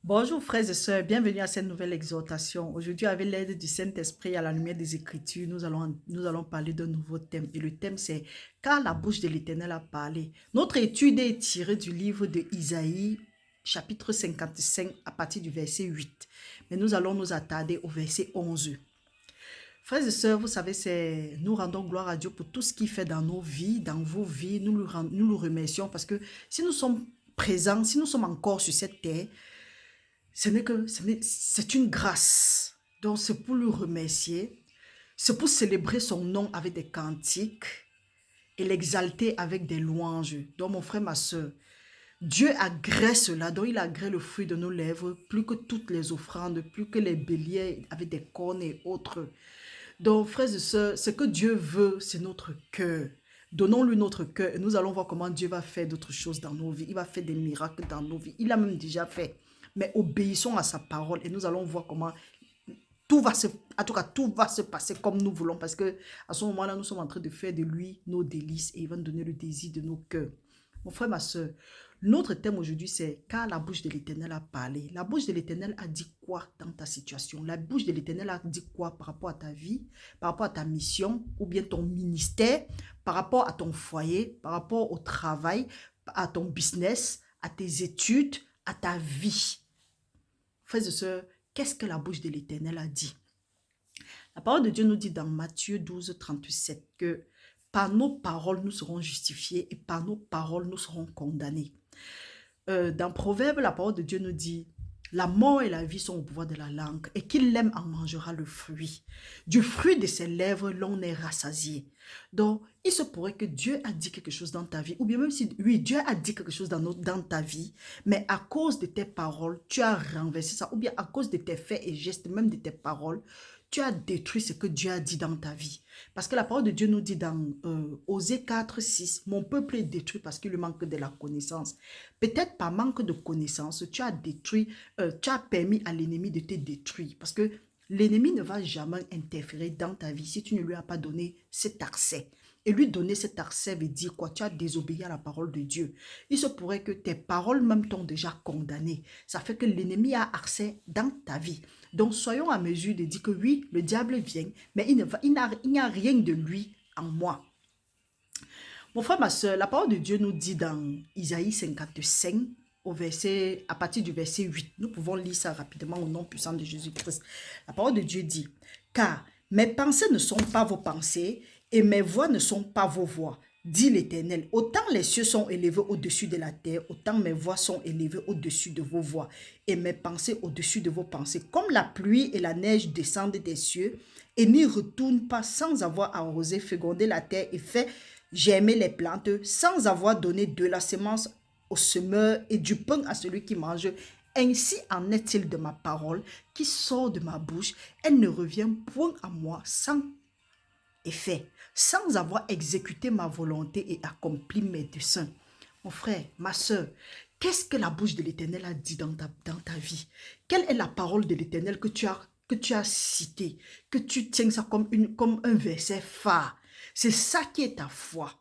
Bonjour frères et sœurs, bienvenue à cette nouvelle exhortation. Aujourd'hui, avec l'aide du Saint-Esprit à la lumière des Écritures, nous allons parler d'un nouveau thème. Et le thème, c'est «Car la bouche de l'Éternel a parlé». Notre étude est tirée du livre de Isaïe, chapitre 55, à partir du verset 8. Mais nous allons nous attarder au verset 11. Frères et sœurs, vous savez, nous rendons gloire à Dieu pour tout ce qu'il fait dans nos vies, dans vos vies. Nous le remercions parce que si nous sommes présents, si nous sommes encore sur cette terre, c'est une grâce. Donc, c'est pour le remercier. C'est pour célébrer son nom avec des cantiques et l'exalter avec des louanges. Donc, mon frère, ma soeur, Dieu agrée cela. Donc, il agrée le fruit de nos lèvres plus que toutes les offrandes, plus que les béliers avec des cornes et autres. Donc, frères et sœurs, ce que Dieu veut, c'est notre cœur. Donnons-lui notre cœur et nous allons voir comment Dieu va faire d'autres choses dans nos vies. Il va faire des miracles dans nos vies. Il a même déjà fait. Mais obéissons à sa parole et nous allons voir comment en tout cas, tout va se passer comme nous voulons parce que à ce moment-là, nous sommes en train de faire de lui nos délices et il va nous donner le désir de nos cœurs. Mon frère, ma soeur, notre thème aujourd'hui, c'est car la bouche de l'Éternel a parlé. La bouche de l'Éternel a dit quoi dans ta situation? La bouche de l'Éternel a dit quoi par rapport à ta vie, par rapport à ta mission ou bien ton ministère, par rapport à ton foyer, par rapport au travail, à ton business, à tes études, à ta vie. Frères et sœurs, qu'est-ce que la bouche de l'Éternel a dit? La parole de Dieu nous dit dans Matthieu 12, 37 que par nos paroles nous serons justifiés et par nos paroles nous serons condamnés. Dans Proverbe, la parole de Dieu nous dit la mort et la vie sont au pouvoir de la langue et qui l'aime en mangera le fruit. Du fruit de ses lèvres, l'on est rassasié. Donc, il se pourrait que Dieu a dit quelque chose dans ta vie, ou bien même si, oui, Dieu a dit quelque chose dans ta vie, mais à cause de tes paroles, tu as renversé ça, ou bien à cause de tes faits et gestes, même de tes paroles, tu as détruit ce que Dieu a dit dans ta vie. Parce que la parole de Dieu nous dit dans Osée 4, 6, mon peuple est détruit parce qu'il lui manque de la connaissance. Peut-être par manque de connaissance, tu as détruit, tu as permis à l'ennemi de te détruire. Parce que l'ennemi ne va jamais interférer dans ta vie si tu ne lui as pas donné cet accès. Et lui donner cet accès veut dire quoi? Tu as désobéi à la parole de Dieu. Il se pourrait que tes paroles même t'ont déjà condamné. Ça fait que l'ennemi a accès dans ta vie. Donc soyons à mesure de dire que oui, le diable vient, mais il n'y a rien de lui en moi. Mon frère, ma soeur, la parole de Dieu nous dit dans Isaïe 55, à partir du verset 8, nous pouvons lire ça rapidement au nom puissant de Jésus-Christ. La parole de Dieu dit, car mes pensées ne sont pas vos pensées et mes voix ne sont pas vos voix, dit l'Éternel. Autant les cieux sont élevés au-dessus de la terre, autant mes voix sont élevées au-dessus de vos voix et mes pensées au-dessus de vos pensées. Comme la pluie et la neige descendent des cieux et n'y retournent pas sans avoir arrosé, fécondé la terre et fait germer les plantes, sans avoir donné de la semence au semeur et du pain à celui qui mange. Ainsi en est-il de ma parole qui sort de ma bouche. Elle ne revient point à moi sans effet, sans avoir exécuté ma volonté et accompli mes desseins. Mon frère, ma soeur, qu'est-ce que la bouche de l'Éternel a dit dans ta vie? Quelle est la parole de l'Éternel que tu as citée, que tu tiens ça comme un verset phare? C'est ça qui est ta foi.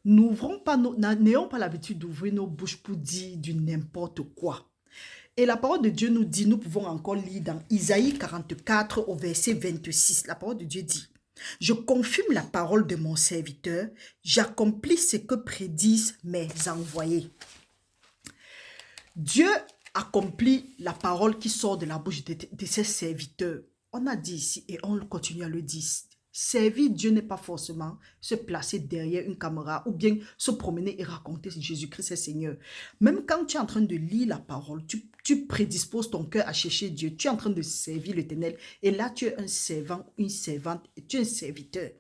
N'ayons pas l'habitude d'ouvrir nos bouches pour dire du n'importe quoi. Et la parole de Dieu nous dit, nous pouvons encore lire dans Isaïe 44 au verset 26. La parole de Dieu dit, je confirme la parole de mon serviteur, j'accomplis ce que prédisent mes envoyés. Dieu accomplit la parole qui sort de la bouche de ses serviteurs. On a dit ici et on continue à le dire. Servir Dieu n'est pas forcément se placer derrière une caméra ou bien se promener et raconter Jésus-Christ est Seigneur. Même quand tu es en train de lire la parole, tu prédisposes ton cœur à chercher Dieu. Tu es en train de servir l'Éternel et là tu es un servant, une servante et tu es un serviteur.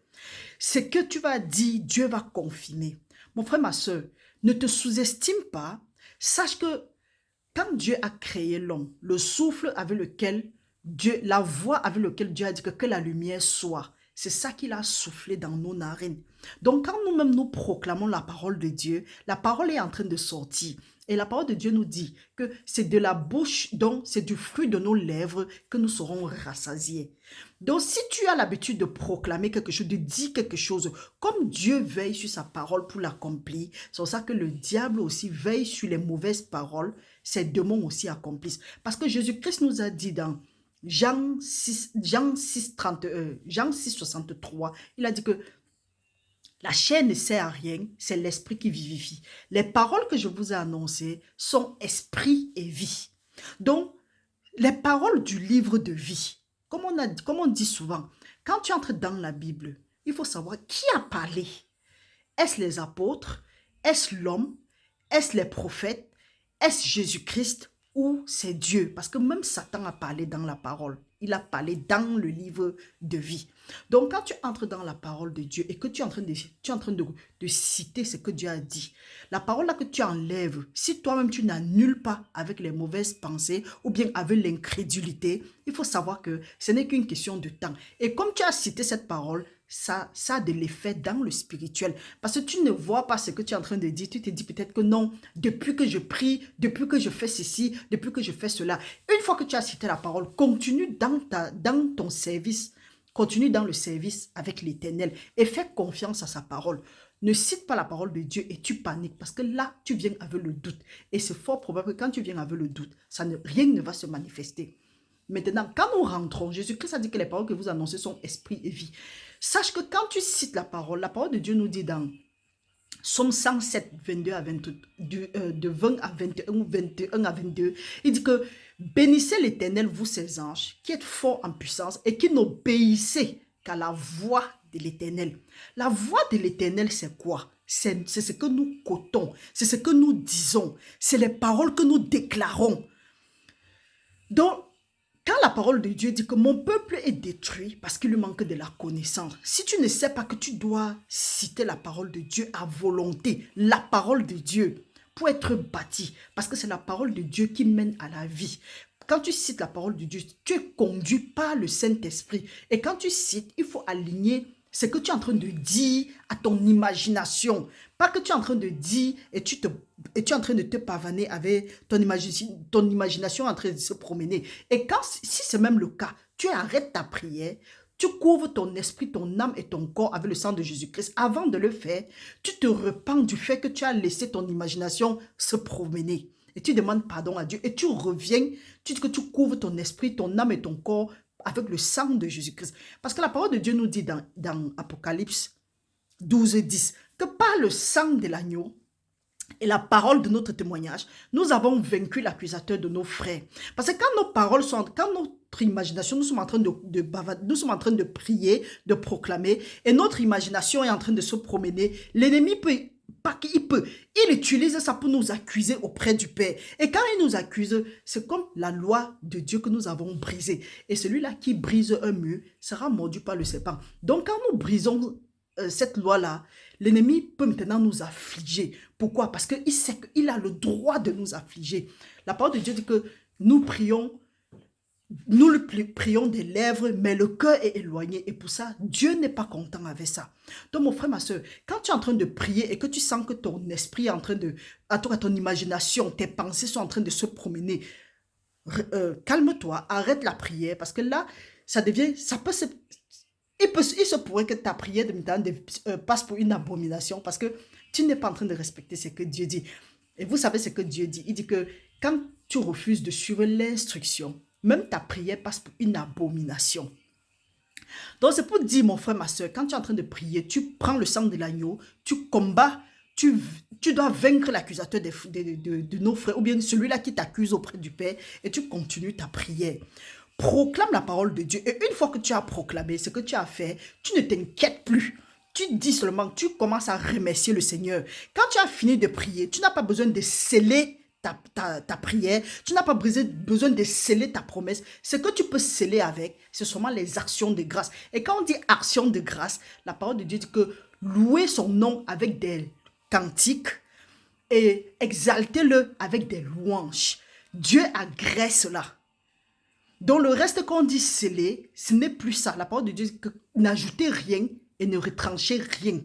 Ce que tu vas dire, Dieu va confirmer. Mon frère, ma soeur, ne te sous-estime pas. Sache que quand Dieu a créé l'homme, le souffle avec lequel Dieu, la voix avec laquelle Dieu a dit que la lumière soit, c'est ça qu'il a soufflé dans nos narines. Donc quand nous-mêmes nous proclamons la parole de Dieu, la parole est en train de sortir. Et la parole de Dieu nous dit que c'est de la bouche, donc c'est du fruit de nos lèvres que nous serons rassasiés. Donc si tu as l'habitude de proclamer quelque chose, de dire quelque chose, comme Dieu veille sur sa parole pour l'accomplir, c'est pour ça que le diable aussi veille sur les mauvaises paroles, ses démons aussi accomplissent. Parce que Jésus-Christ nous a dit dans Jean 6, 63, il a dit que la chair ne sert à rien, c'est l'esprit qui vivifie. Les paroles que je vous ai annoncées sont esprit et vie. Donc, les paroles du livre de vie, comme on dit souvent, quand tu entres dans la Bible, il faut savoir qui a parlé. Est-ce les apôtres? Est-ce l'homme? Est-ce les prophètes? Est-ce Jésus-Christ ou c'est Dieu? Parce que même Satan a parlé dans la parole. Il a parlé dans le livre de vie. Donc, quand tu entres dans la parole de Dieu et que tu es en train de citer ce que Dieu a dit, la parole là que tu enlèves, si toi-même tu n'annules pas avec les mauvaises pensées ou bien avec l'incrédulité, il faut savoir que ce n'est qu'une question de temps. Et comme tu as cité cette parole, ça a de l'effet dans le spirituel. Parce que tu ne vois pas ce que tu es en train de dire. Tu te dis peut-être que non, depuis que je prie, depuis que je fais ceci, depuis que je fais cela. Une fois que tu as cité la parole, continue dans ton service. Continue dans le service avec l'Éternel et fais confiance à sa parole. Ne cite pas la parole de Dieu et tu paniques parce que là, tu viens avec le doute. Et c'est fort probable que quand tu viens avec le doute, rien ne va se manifester. Maintenant, quand nous rentrons, Jésus-Christ a dit que les paroles que vous annoncez sont esprit et vie. Sache que quand tu cites la parole de Dieu nous dit dans Psaume 107, 22 à 22, de 20 à 21, 21 à 22, il dit que bénissez l'Éternel, vous ses anges, qui êtes forts en puissance et qui n'obéissez qu'à la voix de l'Éternel. La voix de l'Éternel, c'est quoi? C'est ce que nous cotons, c'est ce que nous disons, c'est les paroles que nous déclarons. Donc, quand la parole de Dieu dit que mon peuple est détruit parce qu'il lui manque de la connaissance, si tu ne sais pas que tu dois citer la parole de Dieu à volonté, la parole de Dieu, pour être bâti, parce que c'est la parole de Dieu qui mène à la vie. Quand tu cites la parole de Dieu, tu es conduit par le Saint-Esprit. Et quand tu cites, il faut aligner ce que tu es en train de dire à ton imagination. Pas que tu es en train de dire et tu es en train de te pavaner avec ton imagination en train de se promener. Et si c'est même le cas, tu arrêtes ta prière, tu couvres ton esprit, ton âme et ton corps avec le sang de Jésus-Christ. Avant de le faire, tu te repens du fait que tu as laissé ton imagination se promener. Et tu demandes pardon à Dieu et tu reviens, tu dis que tu couvres ton esprit, ton âme et ton corps avec le sang de Jésus-Christ. Parce que la parole de Dieu nous dit dans Apocalypse 12, 10, que par le sang de l'agneau et la parole de notre témoignage, nous avons vaincu l'accusateur de nos frères. Parce que quand nos paroles sont, quand notre imagination, nous sommes en train de bavader, nous sommes en train de prier, de proclamer, et notre imagination est en train de se promener, l'ennemi il utilise ça pour nous accuser auprès du Père. Et quand il nous accuse, c'est comme la loi de Dieu que nous avons brisée. Et celui-là qui brise un mur sera mordu par le serpent. Donc quand nous brisons cette loi-là, l'ennemi peut maintenant nous affliger. Pourquoi? Parce qu'il sait qu'il a le droit de nous affliger. La parole de Dieu dit que nous prions des lèvres, mais le cœur est éloigné. Et pour ça, Dieu n'est pas content avec ça. Donc, mon frère, ma soeur, quand tu es en train de prier et que tu sens que ton esprit est en train de... ton imagination, tes pensées sont en train de se promener, calme-toi, arrête la prière. Parce que là, ça peut se... Il se pourrait que ta prière de maintenant passe pour une abomination parce que tu n'es pas en train de respecter ce que Dieu dit. Et vous savez ce que Dieu dit. Il dit que quand tu refuses de suivre l'instruction, même ta prière passe pour une abomination. Donc c'est pour dire, mon frère, ma soeur, quand tu es en train de prier, tu prends le sang de l'agneau, tu combats, tu dois vaincre l'accusateur de nos frères ou bien celui-là qui t'accuse auprès du Père et tu continues ta prière. Proclame la parole de Dieu. Et une fois que tu as proclamé ce que tu as fait, tu ne t'inquiètes plus. Tu dis seulement, tu commences à remercier le Seigneur. Quand tu as fini de prier, tu n'as pas besoin de sceller ta prière. Tu n'as pas besoin de sceller ta promesse. Ce que tu peux sceller avec, c'est seulement les actions de grâce. Et quand on dit actions de grâce, la parole de Dieu dit que louer son nom avec des cantiques et exalter-le avec des louanges. Dieu agrée cela. Donc le reste qu'on dit sceller, ce n'est plus ça. La parole de Dieu dit que n'ajoutez rien et ne retranchez rien.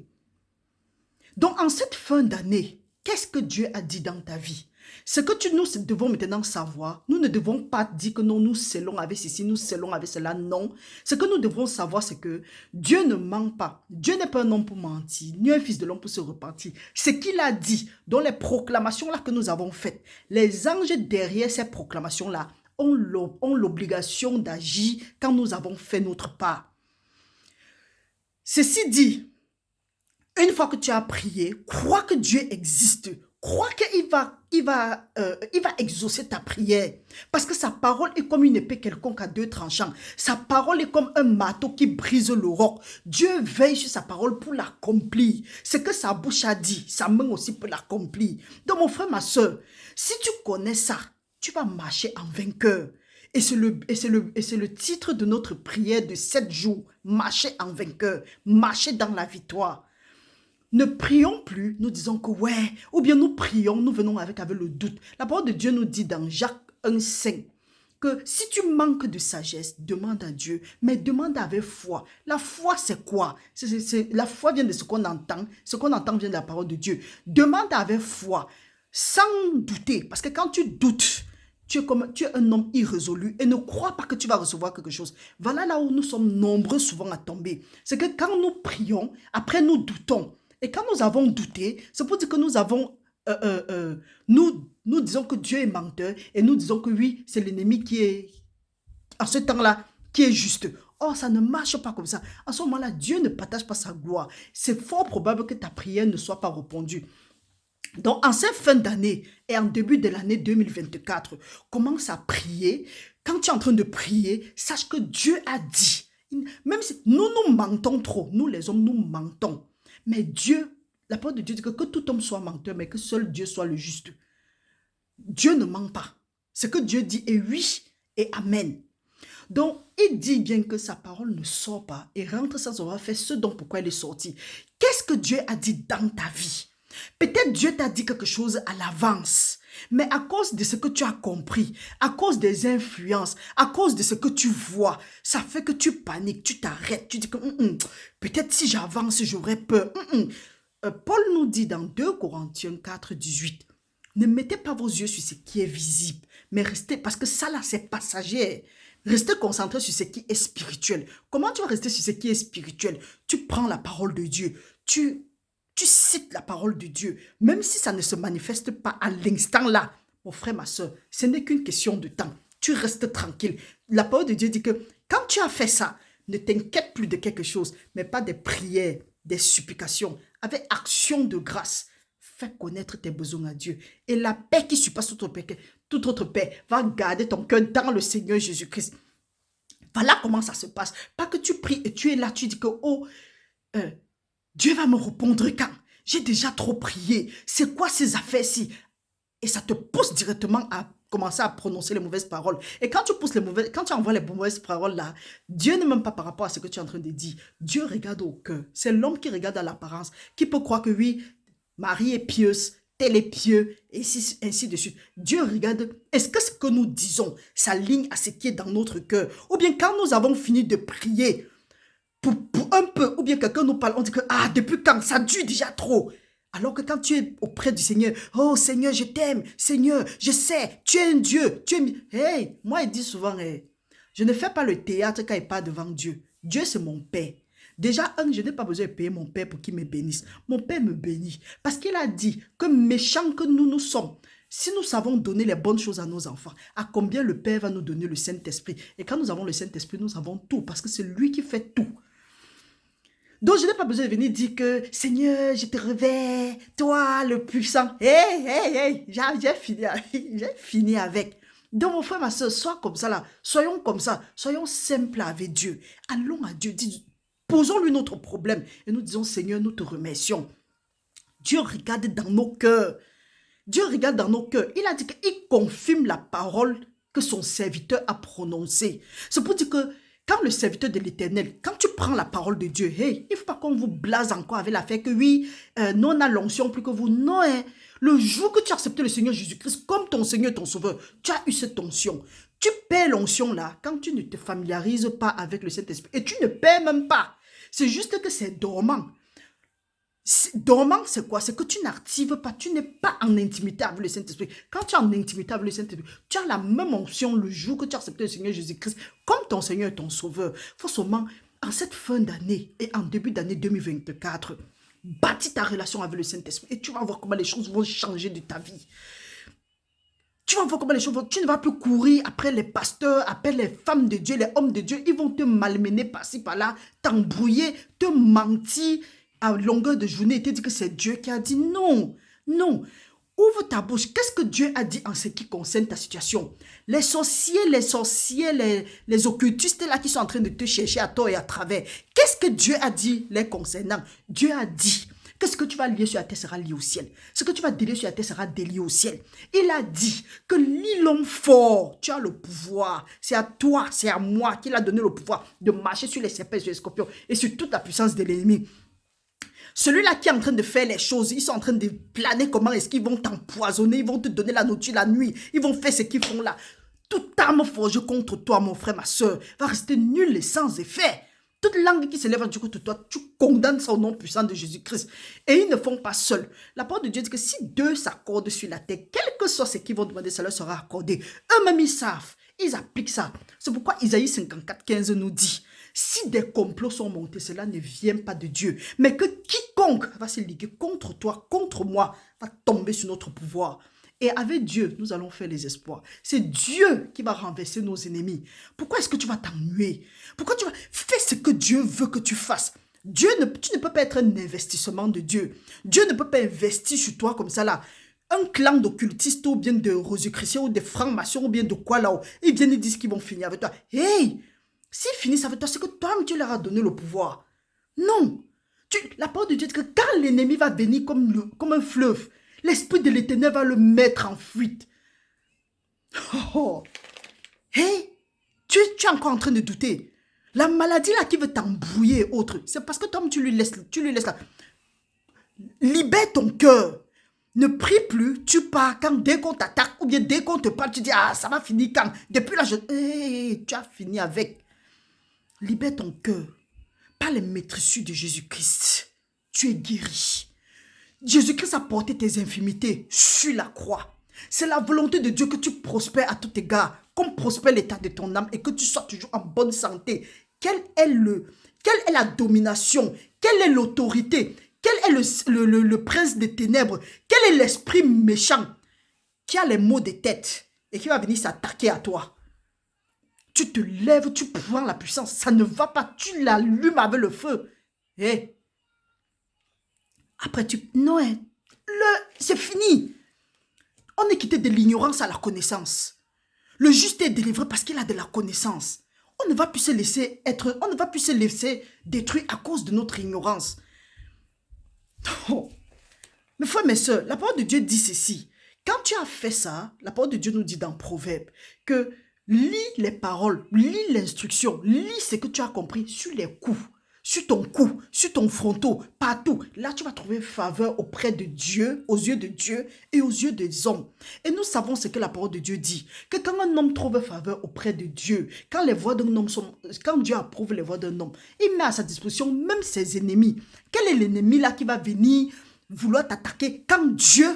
Donc en cette fin d'année, qu'est-ce que Dieu a dit dans ta vie? Ce que nous devons maintenant savoir, nous ne devons pas dire que non, nous scellons avec ceci, nous scellons avec cela, non. Ce que nous devons savoir, c'est que Dieu ne ment pas. Dieu n'est pas un homme pour mentir, ni un fils de l'homme pour se repentir. Ce qu'il a dit, dans les proclamations-là que nous avons faites, les anges derrière ces proclamations-là ont l'obligation d'agir quand nous avons fait notre part. Ceci dit, une fois que tu as prié, crois que Dieu existe. Crois qu'il va exaucer ta prière. Parce que sa parole est comme une épée quelconque à deux tranchants. Sa parole est comme un marteau qui brise le roc. Dieu veille sur sa parole pour l'accomplir. Ce que sa bouche a dit, sa main aussi peut l'accomplir. Donc mon frère, ma soeur, si tu connais ça, tu vas marcher en vainqueur. Et c'est le titre de notre prière de 7 jours. Marcher en vainqueur. Marcher dans la victoire. Ne prions plus, nous disons que ouais, ou bien nous prions, nous venons avec le doute. La parole de Dieu nous dit dans Jacques 1,5 que si tu manques de sagesse, demande à Dieu, mais demande avec foi. La foi, c'est quoi? La foi vient de ce qu'on entend. Ce qu'on entend vient de la parole de Dieu. Demande avec foi, sans douter, parce que quand tu doutes, tu es un homme irrésolu et ne crois pas que tu vas recevoir quelque chose. Voilà là où nous sommes nombreux souvent à tomber. C'est que quand nous prions, après nous doutons. Et quand nous avons douté, c'est pour dire que nous disons que Dieu est menteur et nous disons que oui, c'est l'ennemi qui est, en ce temps-là, qui est juste. Or, ça ne marche pas comme ça. En ce moment-là, Dieu ne partage pas sa gloire. C'est fort probable que ta prière ne soit pas répondue. Donc, en cette fin d'année et en début de l'année 2024, commence à prier. Quand tu es en train de prier, sache que Dieu a dit. Même si nous mentons trop, nous les hommes, nous mentons. Mais Dieu, la parole de Dieu dit que tout homme soit menteur, mais que seul Dieu soit le juste. Dieu ne ment pas. Ce que Dieu dit est oui et amen. Donc, il dit bien que sa parole ne sort pas et rentre sans avoir fait ce dont pourquoi elle est sortie. Qu'est-ce que Dieu a dit dans ta vie? Peut-être Dieu t'a dit quelque chose à l'avance, mais à cause de ce que tu as compris, à cause des influences, à cause de ce que tu vois, ça fait que tu paniques, tu t'arrêtes, tu dis que peut-être si j'avance, j'aurais peur. Paul nous dit dans 2 Corinthiens 4, 18, ne mettez pas vos yeux sur ce qui est visible, mais restez, parce que ça là c'est passager. Restez concentré sur ce qui est spirituel. Comment tu vas rester sur ce qui est spirituel? Tu prends la parole de Dieu, tu cites la parole de Dieu, même si ça ne se manifeste pas à l'instant là, mon frère, ma soeur, ce n'est qu'une question de temps. Tu restes tranquille. La parole de Dieu dit que quand tu as fait ça, ne t'inquiète plus de quelque chose, mais pas des prières, des supplications, avec action de grâce. Fais connaître tes besoins à Dieu. Et la paix qui surpasse toute autre paix va garder ton cœur dans le Seigneur Jésus-Christ. Voilà comment ça se passe. Pas que tu pries et tu es là, tu dis que Dieu va me répondre quand? J'ai déjà trop prié. C'est quoi ces affaires-ci? Et ça te pousse directement à commencer à prononcer les mauvaises paroles. Et quand tu envoies les mauvaises paroles là, Dieu n'est même pas par rapport à ce que tu es en train de dire. Dieu regarde au cœur. C'est l'homme qui regarde à l'apparence, qui peut croire que oui, Marie est pieuse, tel est pieux, et ainsi de suite. Dieu regarde, est-ce que ce que nous disons s'aligne à ce qui est dans notre cœur? Ou bien quand nous avons fini de prier, pour un peu, ou bien quelqu'un nous parle, on dit que, depuis quand? Ça dure déjà trop. Alors que quand tu es auprès du Seigneur, oh Seigneur, je t'aime, Seigneur, je sais, tu es un Dieu, Hey, moi il dit souvent, je ne fais pas le théâtre quand il parle devant Dieu. Dieu c'est mon Père. Déjà, je n'ai pas besoin de payer mon Père pour qu'il me bénisse. Mon Père me bénit. Parce qu'il a dit que méchants que nous sommes, si nous savons donner les bonnes choses à nos enfants, à combien le Père va nous donner le Saint-Esprit? Et quand nous avons le Saint-Esprit, nous avons tout, parce que c'est lui qui fait tout. Donc, je n'ai pas besoin de venir dire que, Seigneur, je te réveille, toi, le puissant. Hey, j'ai fini avec. Donc, mon frère, ma soeur, sois comme ça là. Soyons comme ça. Soyons simples avec Dieu. Allons à Dieu. Posons-lui notre problème. Et nous disons, Seigneur, nous te remercions. Dieu regarde dans nos cœurs. Dieu regarde dans nos cœurs. Il a dit qu'il confirme la parole que son serviteur a prononcée. C'est pour dire que quand le serviteur de l'Éternel, quand tu prends la parole de Dieu, il ne faut pas qu'on vous blase encore avec l'affaire que oui, nous on a l'onction plus que vous. Non, le jour que tu as accepté le Seigneur Jésus-Christ comme ton Seigneur, ton Sauveur, tu as eu cette onction. Tu perds l'onction là quand tu ne te familiarises pas avec le Saint-Esprit. Et tu ne perds même pas. C'est juste que c'est dormant. Dormant, c'est quoi? C'est que tu n'actives pas, tu n'es pas en intimité avec le Saint-Esprit. Quand tu es en intimité avec le Saint-Esprit, tu as la même onction le jour que tu as accepté le Seigneur Jésus-Christ comme ton Seigneur et ton Sauveur. Il faut seulement, en cette fin d'année et en début d'année 2024, bâtis ta relation avec le Saint-Esprit et tu vas voir comment les choses vont changer de ta vie. Tu vas voir comment les choses vont. Tu ne vas plus courir après les pasteurs, après les femmes de Dieu, les hommes de Dieu. Ils vont te malmener par-ci, par-là, t'embrouiller, te mentir à longueur de journée et te dire que c'est Dieu qui a dit non. Non. Ouvre ta bouche. Qu'est-ce que Dieu a dit en ce qui concerne ta situation? Les sorciers, les occultistes là qui sont en train de te chercher à tort et à travers. Qu'est-ce que Dieu a dit les concernant? Dieu a dit que ce que tu vas lier sur la terre sera lié au ciel. Ce que tu vas délier sur la terre sera délié au ciel. Il a dit que l'homme fort, tu as le pouvoir. C'est à toi, c'est à moi qu'il a donné le pouvoir de marcher sur les serpents et sur les scorpions et sur toute la puissance de l'ennemi. Celui-là qui est en train de faire les choses, ils sont en train de planer comment est-ce qu'ils vont t'empoisonner, ils vont te donner la nourriture la nuit, ils vont faire ce qu'ils font là. Toute arme forgée contre toi, mon frère, ma soeur, va rester nulle et sans effet. Toute langue qui s'élève contre toi, tu condamnes son nom puissant de Jésus-Christ. Et ils ne font pas seuls. La parole de Dieu dit que si deux s'accordent sur la terre, quel que soit ce qu'ils vont demander, ça leur sera accordé. Eux-mêmes, ils savent. Ils appliquent ça. C'est pourquoi Isaïe 54, 15 nous dit, si des complots sont montés, cela ne vient pas de Dieu. Mais que quiconque va se liguer contre toi, contre moi, va tomber sur notre pouvoir. Et avec Dieu, nous allons faire les espoirs. C'est Dieu qui va renverser nos ennemis. Pourquoi est-ce que tu vas t'ennuyer? Pourquoi tu vas... Fais ce que Dieu veut que tu fasses. Tu ne peux pas être un investissement de Dieu. Dieu ne peut pas investir sur toi comme ça là. Un clan d'occultistes ou bien de rosicruciens ou de francs-maçons ou bien de quoi là-haut. Ils viennent et disent qu'ils vont finir avec toi. Hey! S'ils finissent avec toi, c'est que toi-même tu leur as donné le pouvoir. Non. La parole de Dieu dit que quand l'ennemi va venir comme un fleuve, l'esprit de l'Éternel va le mettre en fuite. Oh. Hey, tu es encore en train de douter. La maladie là qui veut t'embrouiller et autres, c'est parce que toi tu lui laisses là. Libère ton cœur. Ne prie plus, tu pars quand dès qu'on t'attaque ou bien dès qu'on te parle, tu dis ah ça va finir quand. Depuis là, tu as fini avec. Libère ton cœur. Par les maîtresses de Jésus-Christ, tu es guéri. Jésus-Christ a porté tes infirmités sur la croix. C'est la volonté de Dieu que tu prospères à tout égard, comme prospère l'état de ton âme et que tu sois toujours en bonne santé. Quelle est la domination? Quelle est l'autorité? Quel est le prince des ténèbres? Quel est l'esprit méchant qui a les maux de tête et qui va venir s'attaquer à toi? Tu te lèves, tu prends la puissance. Ça ne va pas, tu l'allumes avec le feu. Hey. Après, non, c'est fini. On est quitté de l'ignorance à la connaissance. Le juste est délivré parce qu'il a de la connaissance. On ne va plus se laisser détruire à cause de notre ignorance. Oh. Mes frères, mes soeurs, la parole de Dieu dit ceci. Quand tu as fait ça, la parole de Dieu nous dit dans Proverbe que lis les paroles, lis l'instruction, lis ce que tu as compris sur les coups, sur ton cou, sur ton fronton, partout. Là, tu vas trouver faveur auprès de Dieu, aux yeux de Dieu et aux yeux des hommes. Et nous savons ce que la parole de Dieu dit, que quand un homme trouve faveur auprès de Dieu, quand Dieu approuve les voies d'un homme, il met à sa disposition même ses ennemis. Quel est l'ennemi là qui va venir vouloir t'attaquer quand Dieu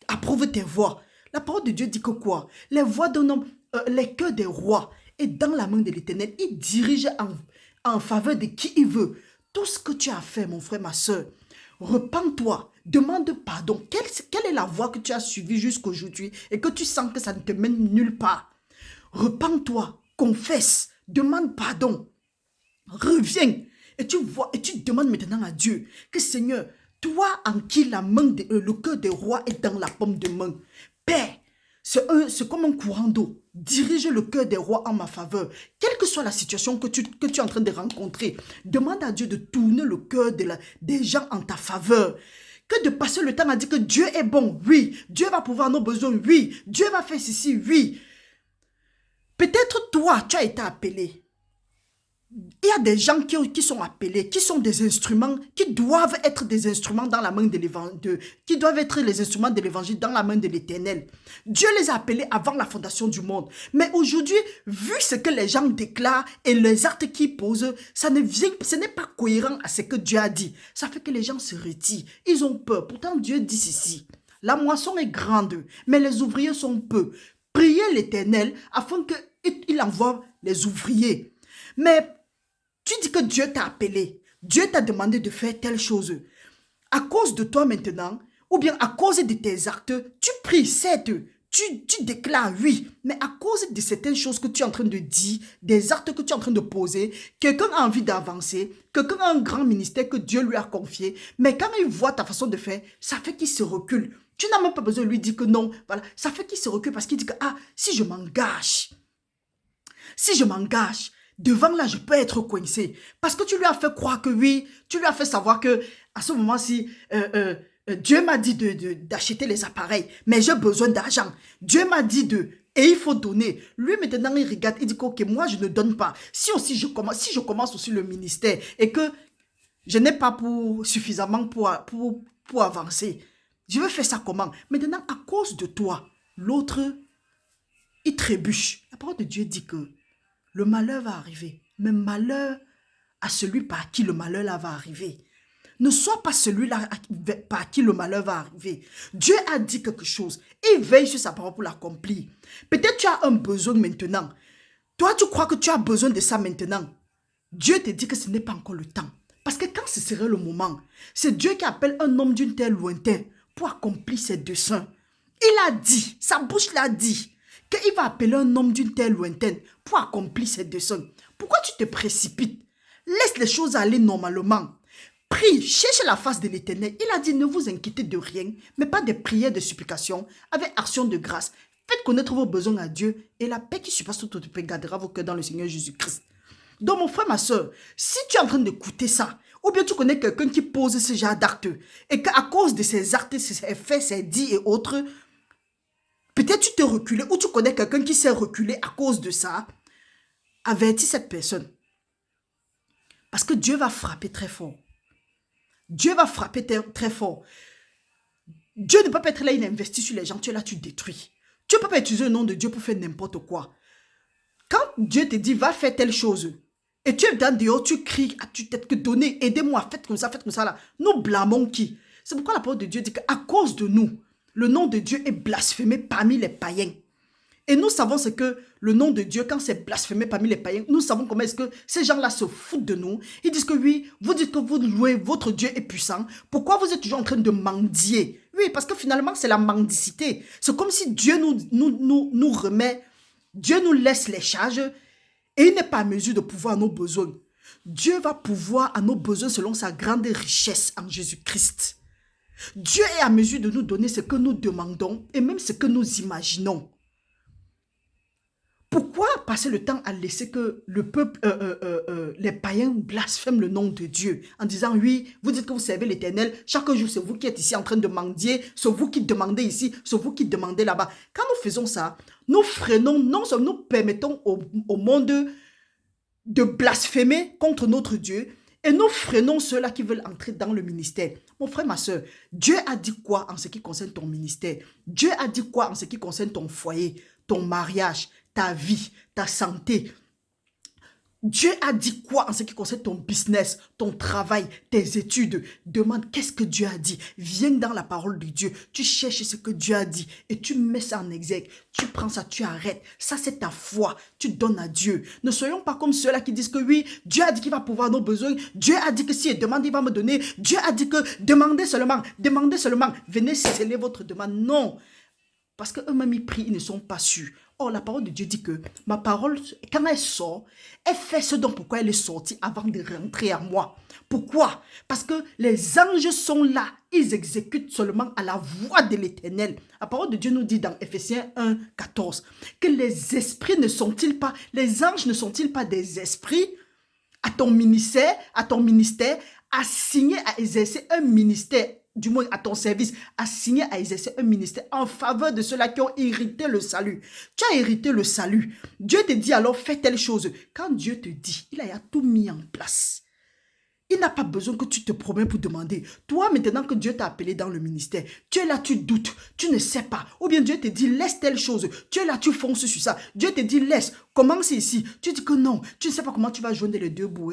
approuve tes voies? La parole de Dieu dit que quoi? Les voies d'un homme, les cœurs des rois est dans la main de l'Éternel. Il dirige en faveur de qui il veut. Tout ce que tu as fait, mon frère, ma soeur, repens-toi, demande pardon. Quelle est la voie que tu as suivie jusqu'aujourd'hui et que tu sens que ça ne te mène nulle part? Repens-toi, confesse, demande pardon, reviens et tu demandes maintenant à Dieu que Seigneur, toi en qui le cœur des rois est dans la paume de main, Père, c'est comme un courant d'eau. Dirige le cœur des rois en ma faveur. Quelle que soit la situation que tu es en train de rencontrer, demande à Dieu de tourner le cœur des gens en ta faveur. Que de passer le temps à dire que Dieu est bon, oui. Dieu va pouvoir nos besoins, oui. Dieu va faire ceci, oui. Peut-être toi, tu as été appelé Il y a des gens qui sont appelés, qui sont des instruments, qui doivent être des instruments dans la main de l'évangile, qui doivent être les instruments de l'évangile dans la main de l'Éternel. Dieu les a appelés avant la fondation du monde. Mais aujourd'hui, vu ce que les gens déclarent et les actes qu'ils posent, ce n'est pas cohérent à ce que Dieu a dit. Ça fait que les gens se retirent. Ils ont peur. Pourtant, Dieu dit ceci. La moisson est grande, mais les ouvriers sont peu. Priez l'Éternel afin qu'il envoie les ouvriers. Mais tu dis que Dieu t'a appelé, Dieu t'a demandé de faire telle chose. À cause de toi maintenant, ou bien à cause de tes actes, tu pries, certes, tu déclares oui, mais à cause de certaines choses que tu es en train de dire, des actes que tu es en train de poser, quelqu'un a envie d'avancer, quelqu'un a un grand ministère que Dieu lui a confié, mais quand il voit ta façon de faire, ça fait qu'il se recule. Tu n'as même pas besoin de lui dire que non, voilà, ça fait qu'il se recule parce qu'il dit que, si je m'engage, devant là, je peux être coincé. Parce que tu lui as fait croire que oui, tu lui as fait savoir que à ce moment-ci, Dieu m'a dit d'acheter les appareils, mais j'ai besoin d'argent. Dieu m'a dit et il faut donner. Lui, maintenant, il regarde, il dit que, ok, moi, je ne donne pas. Si je commence aussi le ministère et que je n'ai pas suffisamment pour avancer, je vais faire ça comment? Maintenant, à cause de toi, l'autre, il trébuche. La parole de Dieu dit que le malheur va arriver, mais malheur à celui par qui le malheur là va arriver. Ne sois pas celui-là par qui le malheur va arriver. Dieu a dit quelque chose. Il veille sur sa parole pour l'accomplir. Peut-être tu as un besoin maintenant. Toi, tu crois que tu as besoin de ça maintenant. Dieu te dit que ce n'est pas encore le temps. Parce que quand ce serait le moment, c'est Dieu qui appelle un homme d'une terre lointaine pour accomplir ses desseins. Il a dit, sa bouche l'a dit, qu'il va appeler un homme d'une terre lointaine pour accomplir ses desseins. Pourquoi tu te précipites? Laisse les choses aller normalement. Prie, cherche la face de l'Éternel. Il a dit, ne vous inquiétez de rien, mais pas de prières, de supplications, avec action de grâce. Faites connaître vos besoins à Dieu et la paix qui surpasse toute autre paix gardera vos cœurs dans le Seigneur Jésus-Christ. Donc mon frère, ma soeur, si tu es en train d'écouter ça, ou bien tu connais quelqu'un qui pose ce genre d'actes, et qu'à cause de ses actes, ses faits, ses dits et autres, peut-être tu t'es reculé, ou tu connais quelqu'un qui s'est reculé à cause de ça, avertis cette personne. Parce que Dieu va frapper très fort. Dieu va frapper très fort. Dieu ne peut pas être là, il investit sur les gens, tu es là, tu détruis. Tu ne peux pas utiliser le nom de Dieu pour faire n'importe quoi. Quand Dieu te dit, va faire telle chose, et tu es dans dehors, tu cries à tue-tête que donnez, aidez-moi, faites comme ça là. Nous blâmons qui? C'est pourquoi la parole de Dieu dit qu'à cause de nous, le nom de Dieu est blasphémé parmi les païens. Et nous savons ce que le nom de Dieu, quand c'est blasphémé parmi les païens, nous savons comment est-ce que ces gens-là se foutent de nous. Ils disent que oui, vous dites que vous louez, votre Dieu est puissant. Pourquoi vous êtes toujours en train de mendier? Oui, parce que finalement, c'est la mendicité. C'est comme si Dieu nous remet, Dieu nous laisse les charges et il n'est pas à mesure de pouvoir à nos besoins. Dieu va pouvoir à nos besoins selon sa grande richesse en Jésus-Christ. Dieu est à mesure de nous donner ce que nous demandons et même ce que nous imaginons. Pourquoi passer le temps à laisser que le peuple, les païens blasphèment le nom de Dieu en disant oui, vous dites que vous servez l'Éternel, chaque jour c'est vous qui êtes ici en train de mendier, c'est vous qui demandez ici, c'est vous qui demandez là-bas. Quand nous faisons ça, nous freinons, non seulement nous permettons au monde de blasphémer contre notre Dieu et nous freinons ceux-là qui veulent entrer dans le ministère. Mon frère, ma soeur, Dieu a dit quoi en ce qui concerne ton ministère? Dieu a dit quoi en ce qui concerne ton foyer, ton mariage, ta vie, ta santé? Dieu a dit quoi en ce qui concerne ton business, ton travail, tes études? Demande qu'est-ce que Dieu a dit. Viens dans la parole de Dieu. Tu cherches ce que Dieu a dit et tu mets ça en exergue. Tu prends ça, tu arrêtes. Ça, c'est ta foi. Tu donnes à Dieu. Ne soyons pas comme ceux-là qui disent que oui, Dieu a dit qu'il va pouvoir nos besoins. Dieu a dit que si je demande, il va me donner. Dieu a dit que demandez seulement. Venez sceller votre demande. Non. Parce qu'eux-mêmes, ils prient, ils ne sont pas sûrs. Or, la parole de Dieu dit que ma parole, quand elle sort, elle fait ce dont pourquoi elle est sortie avant de rentrer à moi. Pourquoi? Parce que les anges sont là. Ils exécutent seulement à la voix de l'Éternel. La parole de Dieu nous dit dans Ephésiens 1, 14 que les esprits ne sont-ils pas, les anges ne sont-ils pas des esprits à ton ministère, assignés à exercer un ministère du moins à ton service, assigné à exercer un ministère en faveur de ceux-là qui ont hérité le salut. Tu as hérité le salut. Dieu te dit alors fais telle chose. Quand Dieu te dit, il a tout mis en place. Il n'a pas besoin que tu te promènes pour demander. Toi, maintenant que Dieu t'a appelé dans le ministère, tu es là, tu doutes, tu ne sais pas. Ou bien Dieu te dit, laisse telle chose. Tu es là, tu fonces sur ça. Dieu te dit, laisse, commence ici. Tu dis que non, tu ne sais pas comment tu vas joindre les deux bouts.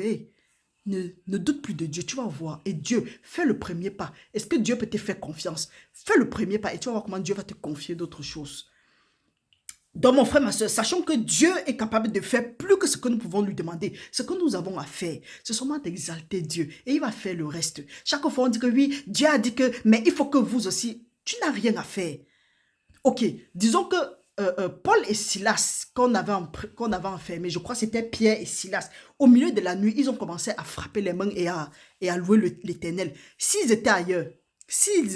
Ne doute plus de Dieu, tu vas voir. Et Dieu, fais le premier pas. Est-ce que Dieu peut te faire confiance? Fais le premier pas et tu vas voir comment Dieu va te confier d'autres choses. Donc mon frère, ma soeur, sachant que Dieu est capable de faire plus que ce que nous pouvons lui demander, ce que nous avons à faire, c'est seulement d'exalter Dieu et il va faire le reste. Chaque fois on dit que oui, Dieu a dit que, mais il faut que vous aussi, tu n'as rien à faire. Ok, disons que Paul et Silas, qu'on avait enfermés, je crois que c'était Pierre et Silas, au milieu de la nuit, ils ont commencé à frapper les mains et à louer l'Éternel. S'ils étaient ailleurs, si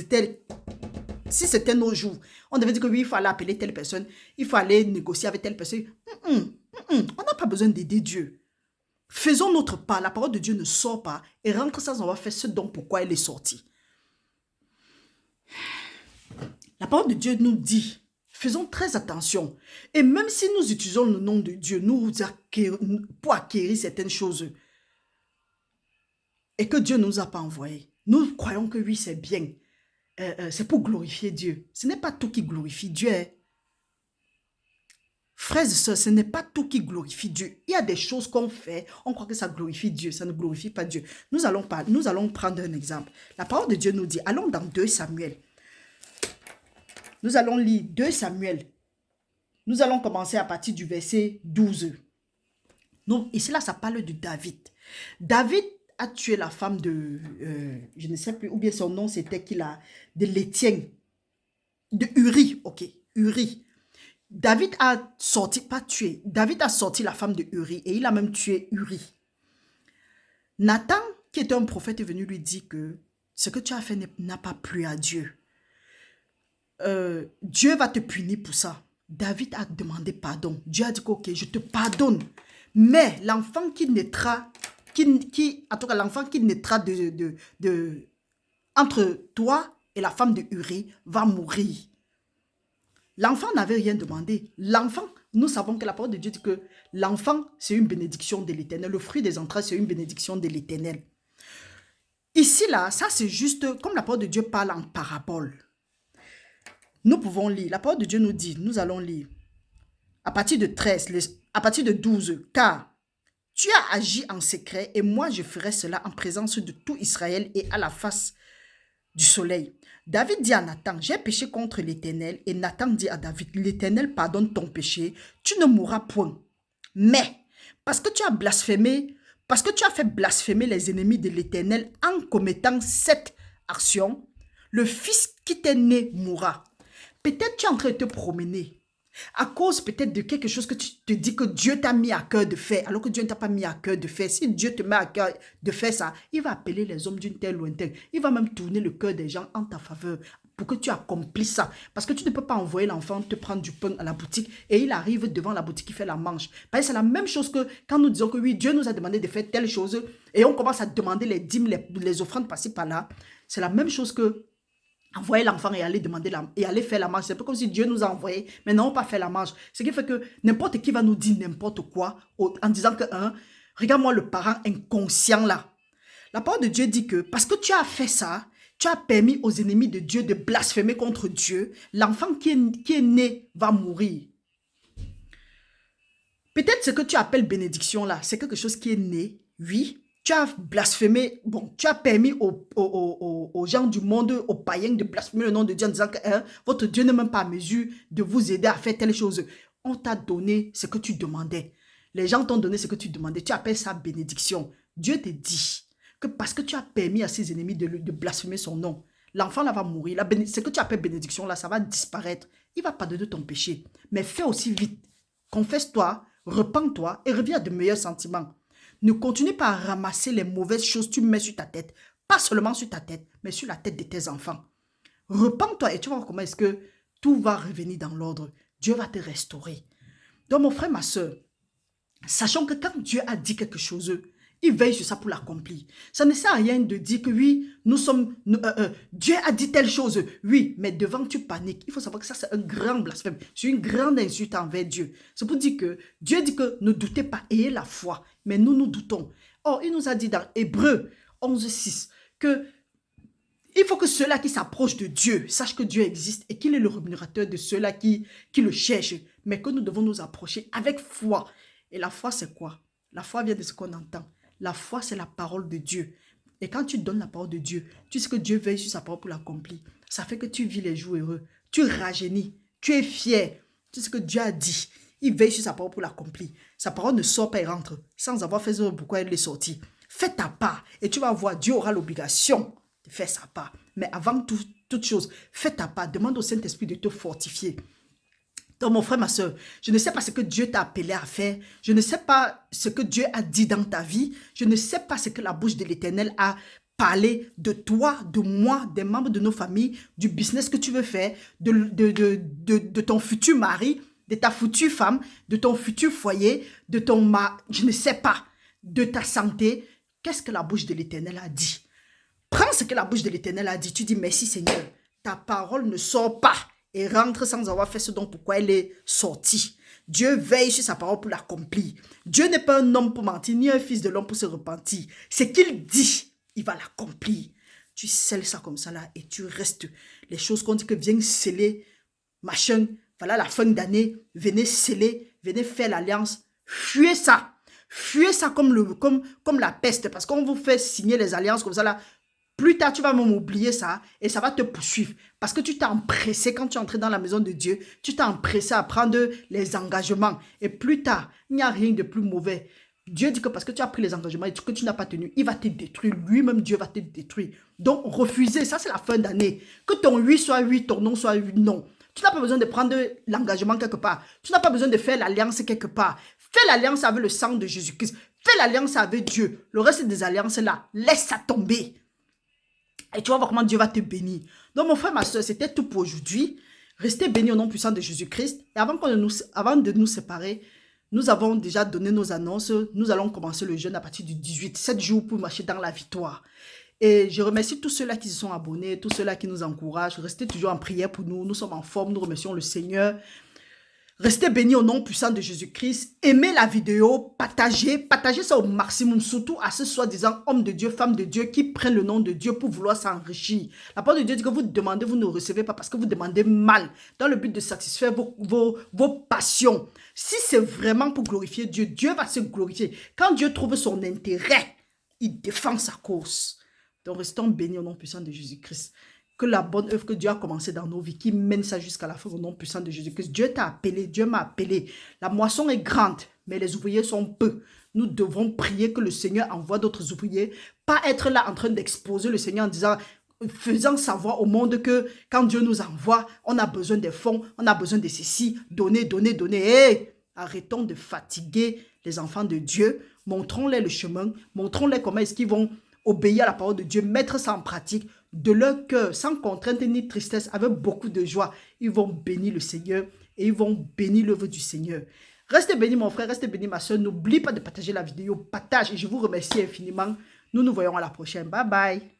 c'était nos jours, on devait dire que oui, il faut aller appeler telle personne, il faut aller négocier avec telle personne. On n'a pas besoin d'aider Dieu. Faisons notre part. La parole de Dieu ne sort pas et rentre sans avoir fait ce dont pourquoi elle est sortie. La parole de Dieu nous dit, faisons très attention. Et même si nous utilisons le nom de Dieu pour acquérir certaines choses et que Dieu ne nous a pas envoyé, nous croyons que oui, c'est bien. C'est pour glorifier Dieu. Ce n'est pas tout qui glorifie Dieu. Frères et sœurs, ce n'est pas tout qui glorifie Dieu. Il y a des choses qu'on fait, on croit que ça glorifie Dieu, ça ne glorifie pas Dieu. Nous allons prendre un exemple. La parole de Dieu nous dit, allons dans 2 Samuel. Nous allons lire 2 Samuel. Nous allons commencer à partir du verset 12. Donc, ici, là, ça parle de David. David a tué la femme de, je ne sais plus, ou bien son nom c'était de l'Étienne, de Uri, ok, Uri. David a sorti, pas tué, David a sorti la femme de Uri et il a même tué Uri. Nathan, qui était un prophète, est venu lui dire que ce que tu as fait n'a pas plu à Dieu. Dieu va te punir pour ça. David a demandé pardon. Dieu a dit que, ok, je te pardonne. Mais l'enfant qui naîtra, en tout cas l'enfant qui naîtra entre toi et la femme de Uri va mourir. L'enfant n'avait rien demandé. L'enfant, nous savons que la parole de Dieu dit que l'enfant, c'est une bénédiction de l'Éternel. Le fruit des entrailles, c'est une bénédiction de l'Éternel. Ici, là, ça c'est juste, comme la parole de Dieu parle en parabole. Nous pouvons lire. La parole de Dieu nous dit, nous allons lire. À partir de 13, à partir de 12, car tu as agi en secret et moi je ferai cela en présence de tout Israël et à la face du soleil. David dit à Nathan, j'ai péché contre l'Éternel. Et Nathan dit à David, l'Éternel pardonne ton péché, tu ne mourras point. Mais, parce que tu as blasphémé, parce que tu as fait blasphémer les ennemis de l'Éternel en commettant cette action, le fils qui t'est né mourra. Peut-être tu es en train de te promener à cause peut-être de quelque chose que tu te dis que Dieu t'a mis à cœur de faire, alors que Dieu ne t'a pas mis à cœur de faire. Si Dieu te met à cœur de faire ça, il va appeler les hommes d'une telle lointaine. Il va même tourner le cœur des gens en ta faveur pour que tu accomplisses ça. Parce que tu ne peux pas envoyer l'enfant te prendre du pain à la boutique et il arrive devant la boutique, il fait la manche. Parce que c'est la même chose que quand nous disons que oui, Dieu nous a demandé de faire telle chose et on commence à demander les dîmes, les offrandes par-ci par-là. C'est la même chose que envoyer l'enfant et aller et aller faire la marche. C'est un peu comme si Dieu nous a envoyé, mais non pas faire la marche. Ce qui fait que n'importe qui va nous dire n'importe quoi en disant que, regarde-moi le parent inconscient là. La parole de Dieu dit que parce que tu as fait ça, tu as permis aux ennemis de Dieu de blasphémer contre Dieu, l'enfant qui est né va mourir. Peut-être ce que tu appelles bénédiction là, c'est quelque chose qui est né, oui. Tu as blasphémé, bon, tu as permis aux gens du monde, aux païens de blasphémer le nom de Dieu en disant que votre Dieu n'est même pas à mesure de vous aider à faire telle chose. On t'a donné ce que tu demandais. Les gens t'ont donné ce que tu demandais. Tu appelles ça bénédiction. Dieu te dit que parce que tu as permis à ses ennemis de blasphémer son nom, l'enfant là va mourir. Ce que tu appelles bénédiction là, ça va disparaître. Il va pardonner ton péché. Mais fais aussi vite. Confesse-toi, repens-toi et reviens à de meilleurs sentiments. Ne continue pas à ramasser les mauvaises choses que tu mets sur ta tête. Pas seulement sur ta tête, mais sur la tête de tes enfants. Repens-toi et tu vas voir comment est-ce que tout va revenir dans l'ordre. Dieu va te restaurer. Donc mon frère, ma soeur, sachant que quand Dieu a dit quelque chose, Il veille sur ça pour l'accomplir. Ça ne sert à rien de dire que oui, Dieu a dit telle chose. Oui, mais devant tu paniques. Il faut savoir que ça c'est un grand blasphème. C'est une grande insulte envers Dieu. C'est pour dire que Dieu dit que ne doutez pas, ayez la foi. Mais nous doutons. Or, il nous a dit dans Hébreux 11:6 que il faut que ceux-là qui s'approchent de Dieu sachent que Dieu existe et qu'il est le rémunérateur de ceux-là qui le cherchent. Mais que nous devons nous approcher avec foi. Et la foi, c'est quoi? La foi vient de ce qu'on entend. La foi, c'est la parole de Dieu. Et quand tu donnes la parole de Dieu, tu sais que Dieu veille sur sa parole pour l'accomplir. Ça fait que tu vis les jours heureux. Tu rajeunis. Tu es fier. Tu sais ce que Dieu a dit. Il veille sur sa parole pour l'accomplir. Sa parole ne sort pas et rentre sans avoir fait ce pourquoi elle est sortie. Fais ta part et tu vas voir, Dieu aura l'obligation de faire sa part. Mais avant toute chose, fais ta part. Demande au Saint-Esprit de te fortifier. Donc, mon frère, ma soeur, je ne sais pas ce que Dieu t'a appelé à faire. Je ne sais pas ce que Dieu a dit dans ta vie. Je ne sais pas ce que la bouche de l'Éternel a parlé de toi, de moi, des membres de nos familles, du business que tu veux faire, de ton futur mari, de ta future femme, de ton futur foyer, de ton mari, je ne sais pas, de ta santé. Qu'est-ce que la bouche de l'Éternel a dit? Prends ce que la bouche de l'Éternel a dit. Tu dis merci Seigneur. Ta parole ne sort pas et rentre sans avoir fait ce dont pourquoi elle est sortie. Dieu veille sur sa parole pour l'accomplir. Dieu n'est pas un homme pour mentir, ni un fils de l'homme pour se repentir. Ce qu'il dit, il va l'accomplir. Tu scelles ça comme ça là et tu restes. Les choses qu'on dit que viens sceller, machin, voilà la fin d'année, venez sceller, venez faire l'alliance. Fuyez ça. Fuyez ça comme la peste parce qu'on vous fait signer les alliances comme ça là. Plus tard, tu vas même oublier ça et ça va te poursuivre. Parce que tu t'es empressé, quand tu es entré dans la maison de Dieu, tu t'es empressé à prendre les engagements. Et plus tard, il n'y a rien de plus mauvais. Dieu dit que parce que tu as pris les engagements et que tu n'as pas tenu, il va te détruire. Lui-même, Dieu va te détruire. Donc, refusez. Ça, c'est la fin d'année. Que ton oui soit oui, ton non soit oui, non. Tu n'as pas besoin de prendre l'engagement quelque part. Tu n'as pas besoin de faire l'alliance quelque part. Fais l'alliance avec le sang de Jésus-Christ. Fais l'alliance avec Dieu. Le reste des alliances-là, laisse ça tomber. Et tu vas voir comment Dieu va te bénir. Donc, mon frère, ma soeur, c'était tout pour aujourd'hui. Restez bénis au nom puissant de Jésus-Christ. Et avant de nous séparer, nous avons déjà donné nos annonces. Nous allons commencer le jeûne à partir du 18. 7 jours pour marcher dans la victoire. Et je remercie tous ceux-là qui se sont abonnés, tous ceux-là qui nous encouragent. Restez toujours en prière pour nous. Nous sommes en forme. Nous remercions le Seigneur. Restez bénis au nom puissant de Jésus-Christ. Aimez la vidéo, partagez ça au maximum, surtout à ce soi-disant hommes de Dieu, femmes de Dieu qui prennent le nom de Dieu pour vouloir s'enrichir. La parole de Dieu dit que vous demandez, vous ne recevez pas parce que vous demandez mal, dans le but de satisfaire vos passions. Si c'est vraiment pour glorifier Dieu, Dieu va se glorifier. Quand Dieu trouve son intérêt, il défend sa cause. Donc restons bénis au nom puissant de Jésus-Christ. Que la bonne œuvre que Dieu a commencée dans nos vies, qui mène ça jusqu'à la fin au nom puissant de Jésus-Christ. Dieu t'a appelé, Dieu m'a appelé. La moisson est grande, mais les ouvriers sont peu. Nous devons prier que le Seigneur envoie d'autres ouvriers. Pas être là en train d'exposer le Seigneur en disant, faisant savoir au monde que quand Dieu nous envoie, on a besoin des fonds, on a besoin de ceci, donner. Hey, arrêtons de fatiguer les enfants de Dieu. Montrons-les le chemin, montrons-les comment est-ce qu'ils vont obéir à la parole de Dieu, mettre ça en pratique de leur cœur, sans contrainte ni tristesse, avec beaucoup de joie. Ils vont bénir le Seigneur et ils vont bénir l'œuvre du Seigneur. Restez bénis mon frère, restez bénis ma soeur. N'oublie pas de partager la vidéo, partage et je vous remercie infiniment. Nous nous voyons à la prochaine. Bye bye.